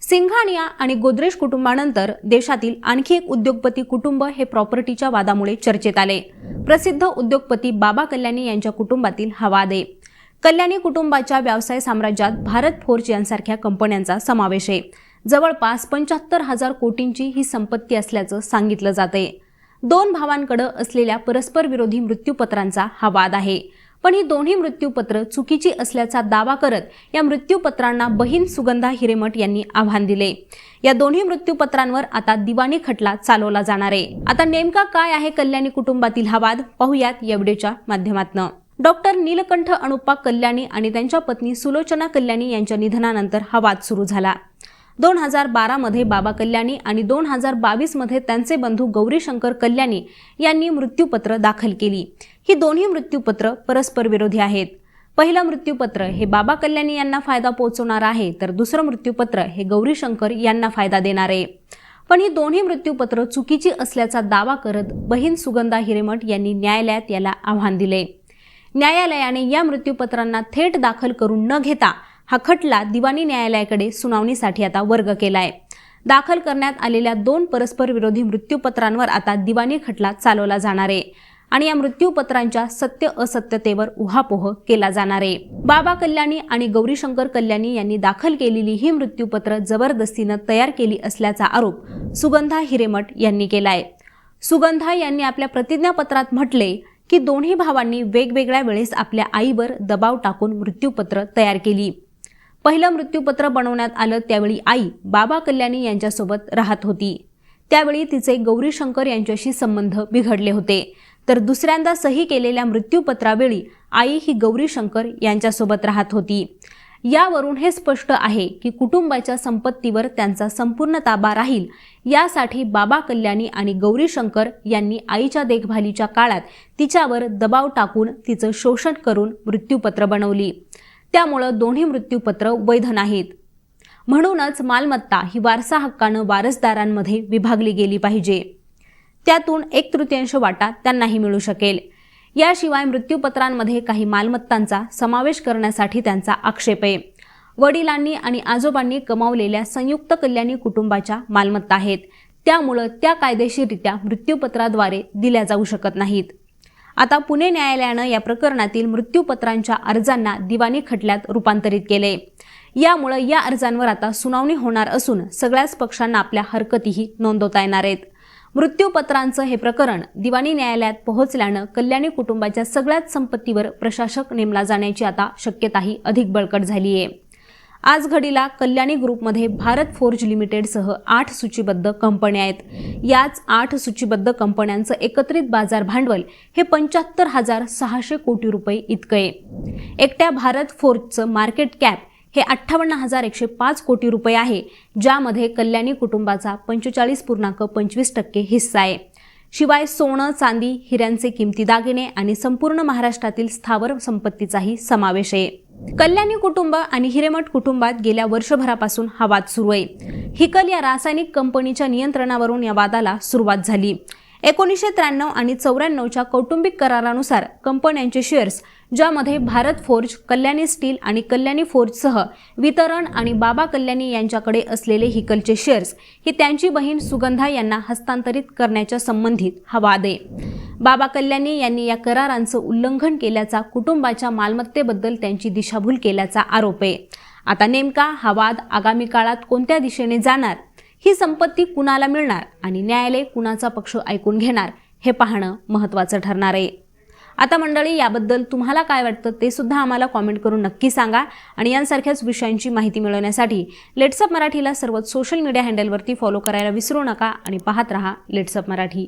सिंघानिया आणि गोदरेज कुटुंबानंतर देशातील आणखी एक उद्योगपती कुटुंब हे प्रॉपर्टीच्या वादामुळे चर्चेत आले। प्रसिद्ध उद्योगपती बाबा कल्याणी यांच्या कुटुंबातील हा वाद आहे। कल्याणी कुटुंबाच्या व्यवसाय साम्राज्यात भारत फोर्ज यांसारख्या कंपन्यांचा समावेश आहे। जवळपास 75,000 कोटींची ही संपत्ती असल्याचं सांगितलं जातंय। दोन भावांकडे असलेल्या परस्पर विरोधी मृत्यूपत्रांचा हा वाद आहे। पण ही दोन्ही मृत्यूपत्र चुकीची असल्याचा दावा करत या मृत्यूपत्रांना बहीण सुगंधा हिरेमठ यांनी आव्हान दिले। या दोन्ही मृत्यूपत्रांवर आता दिवाणी खटला चालवला जाणार आहे। आता नेमका काय आहे कल्याणी कुटुंबातील हा वाद पाहूयात या व्हिडिओच्या माध्यमातून। डॉक्टर नीलकंठ अनुप्पा कल्याणी आणि त्यांच्या पत्नी सुलोचना कल्याणी यांच्या निधनानंतर हा वाद सुरू झाला। 2012 मध्ये बाबा कल्याणी आणि 2022 मध्ये त्यांचे बंधू गौरी शंकर कल्याणी यांनी मृत्यूपत्र दाखल केली। ही दोन्ही मृत्यूपत्र परस्पर विरोधी आहेत। पहिलं मृत्यूपत्र हे बाबा कल्याणी यांना फायदा पोहोचवणार आहे, तर दुसरं मृत्यूपत्र हे गौरी शंकर यांना फायदा देणार आहे। पण ही दोन्ही मृत्यूपत्र चुकीची असल्याचा दावा करत बहीण सुगंधा हिरेमठ यांनी न्यायालयात याला आव्हान दिले। न्यायालयाने या मृत्यूपत्रांना थेट दाखल करून न घेता हा खटला दिवाणी न्यायालयाकडे सुनावणीसाठी आता वर्ग केलाय। दाखल करण्यात आलेल्या दोन परस्पर विरोधी मृत्यूपत्रांवर आता दिवाणी खटला चालवला जाणार आहे आणि या मृत्यूपत्रांच्या सत्य असत्यतेवर उहापोह केला जाणार आहे। बाबा कल्याणी आणि गौरी शंकर कल्याणी यांनी दाखल केलेली ही मृत्यूपत्र जबरदस्तीने तयार केली असल्याचा आरोप सुगंधा हिरेमठ यांनी केलाय। सुगंधा यांनी आपल्या प्रतिज्ञापत्रात म्हटले की दोन्ही भावांनी वेगवेगळ्या वेळेस आपल्या आईवर दबाव टाकून मृत्यूपत्र तयार केली। पहिलं मृत्यूपत्र बनवण्यात आलं त्यावेळी आई बाबा कल्याणी यांच्यासोबत राहत होती। त्यावेळी तिचे गौरी शंकर यांच्याशी संबंध बिघडले होते, तर दुसऱ्यांदा सही केलेल्या मृत्यूपत्रावेळी आई ही गौरी शंकर यांच्यासोबत राहत होती। यावरून हे स्पष्ट आहे की कुटुंबाच्या संपत्तीवर त्यांचा संपूर्ण ताबा राहील यासाठी बाबा कल्याणी आणि गौरी शंकर यांनी आईच्या देखभालीच्या काळात तिच्यावर दबाव टाकून तिचं शोषण करून मृत्यूपत्र बनवली। त्यामुळे दोन्ही मृत्यूपत्र वैध नाहीत। म्हणूनच मालमत्ता ही वारसा हक्काने वारसदारांमध्ये विभागली गेली पाहिजे। त्यातून 1/3 वाटा त्यांनाही मिळू शकेल। याशिवाय मृत्यूपत्रांमध्ये काही मालमत्तांचा समावेश करण्यासाठी त्यांचा आक्षेप आहे। वडिलांनी आणि आजोबांनी कमावलेल्या संयुक्त कल्याणी कुटुंबाच्या मालमत्ता आहेत, त्यामुळे त्या कायदेशीररित्या मृत्यूपत्राद्वारे दिल्या जाऊ शकत नाहीत। आता पुणे न्यायालयानं या प्रकरणातील मृत्यूपत्रांच्या अर्जांना दिवाणी खटल्यात रूपांतरित केले। यामुळे या अर्जांवर आता सुनावणी होणार असून सगळ्याच पक्षांना आपल्या हरकतीही नोंदवता येणार आहेत। मृत्यूपत्रांचं हे प्रकरण दिवाणी न्यायालयात पोहोचल्यानं कल्याणी कुटुंबाच्या सगळ्याच संपत्तीवर प्रशासक नेमला जाण्याची आता शक्यताही अधिक बळकट झाली आहे। आज घडीला कल्याणी ग्रुपमध्ये भारत फोर्ज लिमिटेडसह 8 सूचीबद्ध कंपन्या आहेत। याच 8 सूचीबद्ध कंपन्यांचं एकत्रित बाजार भांडवल हे 75,600 कोटी रुपये इतकं आहे। एकट्या भारत फोर्जचं मार्केट कॅप हे 58,105 कोटी रुपये आहे, ज्यामध्ये कल्याणी कुटुंबाचा 45.25% हिस्सा आहे। शिवाय सोनं, चांदी, हिऱ्यांचे किमती दागिने आणि संपूर्ण महाराष्ट्रातील स्थावर संपत्तीचाही समावेश आहे। कल्याणी कुटुंब आणि हिरेमठ कुटुंबात गेल्या वर्षभरापासून हा वाद सुरू आहे। हिकल या रासायनिक कंपनीच्या नियंत्रणावरून या वादाला सुरुवात झाली। 1993 आणि 94च्या कौटुंबिक करारानुसार कंपन्यांचे शेअर्स, ज्यामध्ये भारत फोर्ज, कल्याणी स्टील आणि कल्याणी फोर्जसह वितरण आणि बाबा कल्याणी यांच्याकडे असलेले हिकलचे शेअर्स हे त्यांची बहीण सुगंधा यांना हस्तांतरित करण्याच्या संबंधित हा वाद आहे। बाबा कल्याणी यांनी या करारांचं उल्लंघन केल्याचा, कुटुंबाच्या मालमत्तेबद्दल त्यांची दिशाभूल केल्याचा आरोप आहे। आता नेमका हा वाद आगामी काळात कोणत्या दिशेने जाणार, ही संपत्ती कुणाला मिळणार आणि न्यायालय कुणाचा पक्ष ऐकून घेणार हे पाहणं महत्त्वाचं ठरणार आहे। आता मंडळी, याबद्दल तुम्हाला काय वाटतं ते सुद्धा आम्हाला कॉमेंट करून नक्की सांगा आणि यांसारख्याच विषयांची माहिती मिळवण्यासाठी लेट्सअप मराठीला सर्वच सोशल मीडिया हँडलवरती फॉलो करायला विसरू नका आणि पाहत रहा लेट्सअप मराठी।